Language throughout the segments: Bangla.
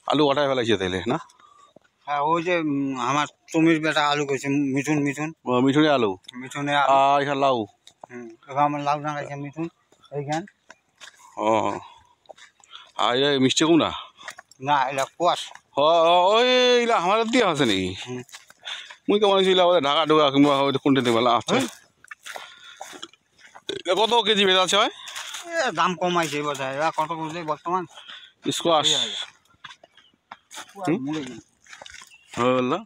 আলু ওটাই ফেলাইছে তাইলে না? হ্যাঁ, ওই যে আমার জমির বেটা আলু করছে, মিঠুন মিঠুন মিঠুনে আলু, মিঠুনে এখানে লাউ। এবার আমার লাউ লাগাইছে মিঠুন এইখান। ও আর মিষ্টি কুমড়া না, এটা কোয়াশ। ওই ইলা আমার দিয়ে আছে নাকি? মুই কেমন ছিল ঢাকা ঢুকা কিংবা কোনটা দেবে? আচ্ছা, কত কেজি বেচা আছে? হয় দাম কমাইছে বোধ হয়। এবার কত বুঝলে বর্তমান স্কোয়াশ হলো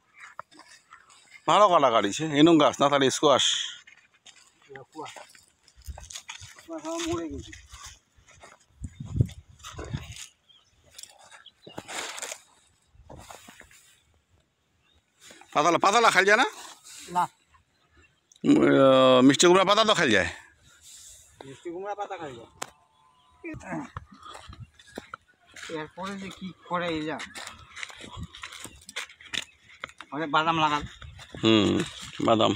ভালো কাটা কাটিছে এনুম গাছ না তাহলে স্কোয়াশ। পাতালা পাতালা খাই যায় না? মিষ্টি কুমড়া পাতা তো খাই যায়। মিষ্টি কুমড়া পাতা খাই যায়। এরপরে যে কি করে এই যা বাদাম লাগান। বাদাম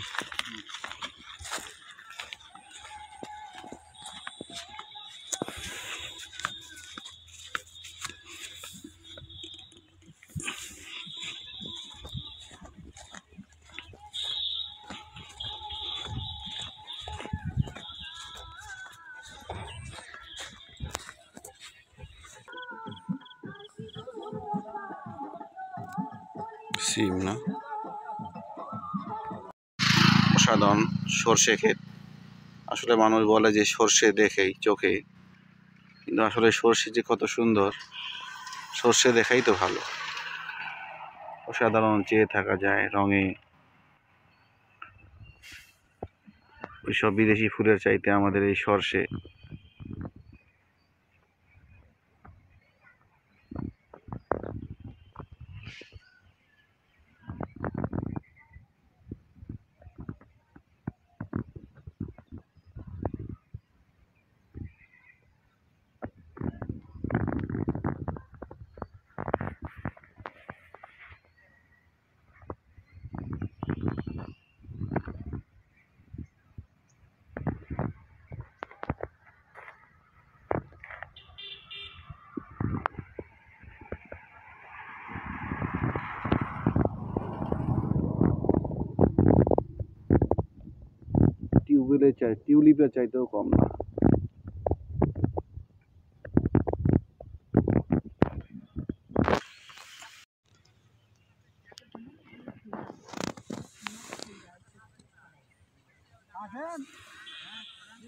সিম না, অসাধারণ সর্ষে ক্ষেত। আসলে মানুষ বলে যে সর্ষে দেখেই চোখে, কিন্তু আসলে সর্ষে যে কত সুন্দর, সর্ষে দেখাই তো ভালো। অসাধারণ চেয়ে থাকা যায় রঙে। ওইসব বিদেশি ফুলের চাইতে আমাদের এই সর্ষে টিউলিপের চাইতেও কম না।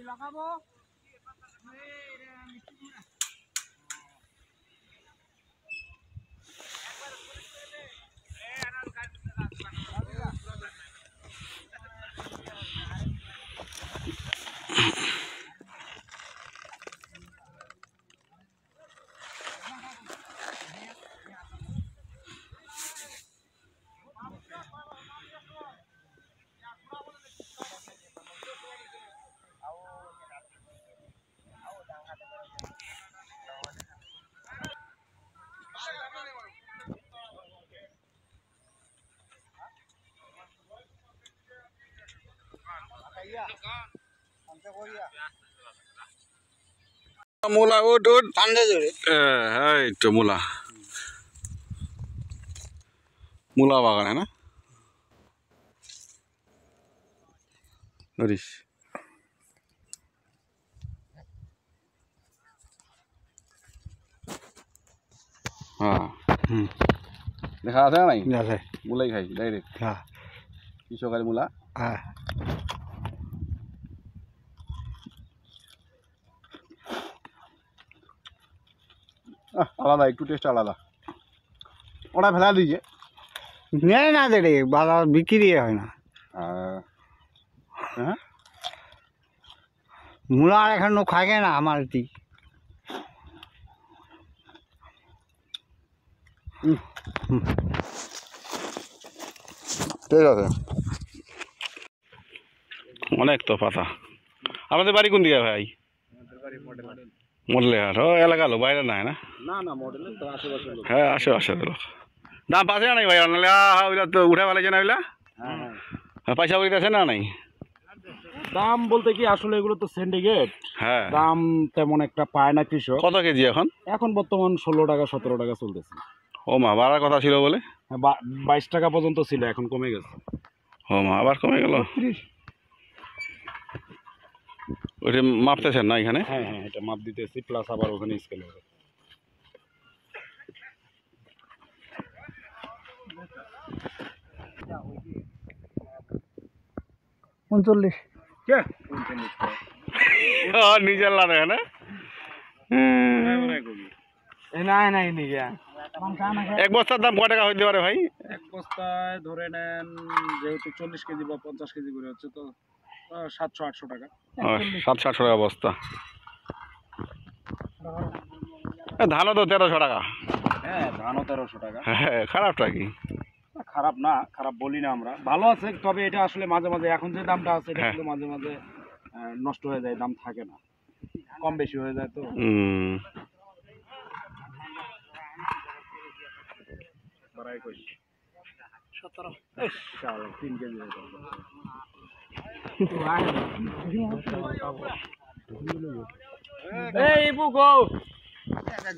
লাগাবো মূলা ওট ওট ঠান্ডা জোরে। এই তো মূলা, মূলা বাগানে না ধরিস। হ্যাঁ দেখা আছে নাই? মূলাই খাই ডাইরেক্ট। হ্যাঁ, কৃষকারি মূলা। হ্যাঁ, আলাদা, একটু টেস্ট আলাদা। ওটা ফেলা দিয়েছে নেয় না রে, বাজার বিক্রি হয় না। হ্যাঁ, মূলা আর এখন খাগে না আমার দিক। ঠিক আছে, অনেক তো পাতা। আমাদের বাড়ি কোন দিকে ভাই? মডেলে হাট। ও এলাকা লোক, বাইরে নাই না? হ্যাঁ, আশেপাশে লোক। দাম পাচ্ছে না নাই ভাই? নাহলে ওইলা তো উঠে ফেলাইছে না ওইলা? পয়সা বলিতেছে না নাই? দাম বলতে কি আসলে এগুলো তো সিন্ডিকেট, হ্যাঁ, দাম তেমন একটা পায় না কৃষক। কত কেজি এখন? এখন বর্তমান 16 টাকা 17 টাকা চলতেছে। ও মা, বাড়ার কথা ছিল বলে? হ্যাঁ, 22 টাকা পর্যন্ত ছিল, এখন কমে গেছে। ও মা, আবার কমে গেল। ওইটা মাপতেছেন না এখানে? হ্যাঁ হ্যাঁ, এটা মাপ দিতেছি, প্লাস আবার ওখানে স্কেল হবে। নিজের লাগে না। এক বস্তার দাম কয় টাকা হইতে পারে ভাই? এক বস্তায় ধরে নেন, যেহেতু 40 কেজি বা 50 কেজি করে হচ্ছে, তো 700-800 টাকা। 700-800 টাকা বস্তা। ধানও তো 1300 টাকা। হ্যাঁ, ধানও 1300 টাকা। হ্যাঁ, খারাপটা কি? খারাপ না, খারাপ বলি না আমরা, ভালো আছে। তবে এটা আসলে মাঝে মাঝে, এখন যে দামটা আছে এটা হ্যাঁ। কিন্তু মাঝে মাঝে নষ্ট হয়ে যায়, দাম থাকে না, কম বেশি হয়ে যায়। তো বাড়াই কই 17 3 কেজি হয়ে যাবে। এই বুকো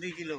2 কিলো